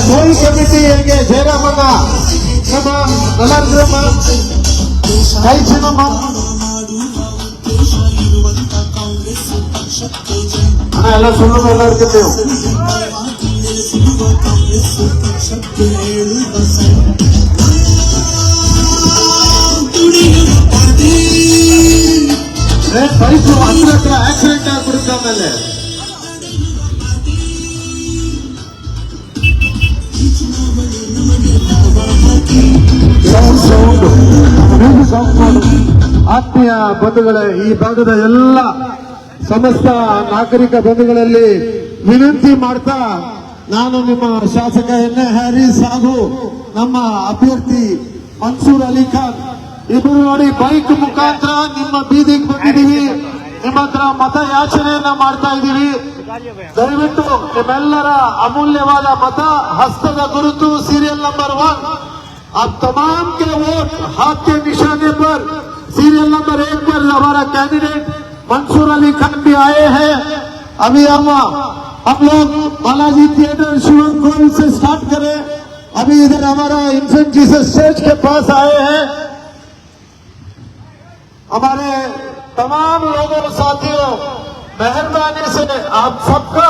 ಕೋಯಿ ಕಮಿಟಿಗೆ ಜಯರಾಮಣ್ಣ ನಮ್ಮ ನಲಾರ್ಗ್ರಮ ಕೈಚಿನಮ್ಮ ಎಲ್ಲ ಸುಳ್ಳು ಎಲ್ಲರಿಗಿದ್ದೇವೆ. ಬೈಕು ಹತ್ರ ಆಕ್ಸಿಡೆಂಟ್ ಆಗ್ಬಿಡುತ್ತೆ. ಆಮೇಲೆ ಆತ್ಮೀಯ ಬಂಧುಗಳೇ, ಈ ಭಾಗದ ಎಲ್ಲ ಸಮಸ್ತ ನಾಗರಿಕ ಬಂಧುಗಳಲ್ಲಿ ವಿನಂತಿ ಮಾಡ್ತಾ ನಾನು ನಿಮ್ಮ ಶಾಸಕ ಎನ್.ಎ. ಹ್ಯಾರಿಸ್ ಹಾಗೂ ನಮ್ಮ ಅಭ್ಯರ್ಥಿ ಮನ್ಸೂರ್ ಅಲಿ ಖಾನ್ ಇಬ್ಬರು ನೋಡಿ ಬೈಕ್ ಮುಖಾಂತರ ನಿಮ್ಮ ಬೀದಿಗೆ ಬಂದಿದ್ದೀವಿ. ನಿಮ್ಮ ಹತ್ರ ಮತ ಯಾಚನೆಯನ್ನ ಮಾಡ್ತಾ ಇದ್ದೀವಿ. ದಯವಿಟ್ಟು ನಿಮ್ಮೆಲ್ಲರ ಅಮೂಲ್ಯವಾದ ಮತ हस्तದ ಗುರುತು सीरियल नंबर 1. आप तमाम के वोट हाथ के निशाने पर सीरियल नंबर 1 पर हमारा कैंडिडेट मंसूर अली खान भी आए हैं. अभी हम लोग बालाजी थिएटर शिवम कॉल से स्टार्ट करें. अभी इधर हमारा इन्फेंट जीसस चर्च के पास आए हैं. हमारे तमाम लोगों साथियों, मेहरबानी से आप सबका